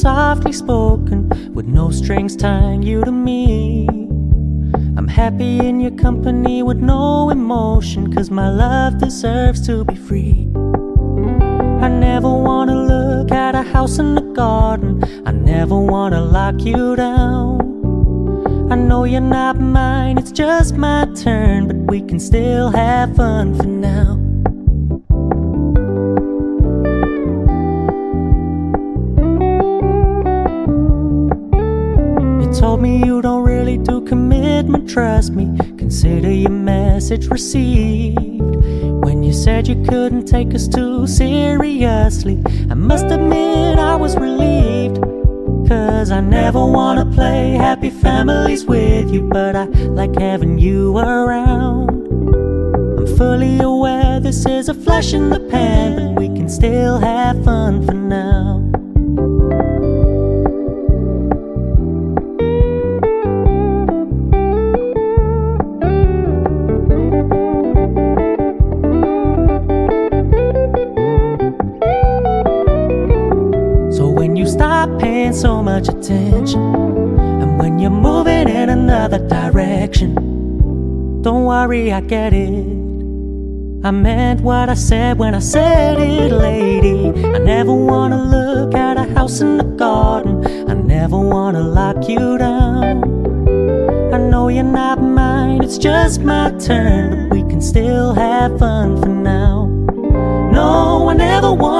softly spoken, with no strings tying you to me. I'm happy in your company with no emotion, 'cause my love deserves to be free. I never wanna look at a house in the garden, I never wanna lock you down. I know you're not mine, it's just my turn, but we can still have fun for now. You told me you don't really do commitment, trust me, consider your message received. When you said you couldn't take us too seriously, I must admit I was relieved. 'Cause I never wanna play happy families with you, but I like having you around. I'm fully aware this is a flash in the pan, but we can still have fun for now. Stop paying so much attention, and when you're moving in another direction, don't worry, I get it. I meant what I said when I said it, lady. I never wanna look at a house in the garden, I never wanna lock you down. I know you're not mine, it's just my turn, but we can still have fun for now. No, I never wanna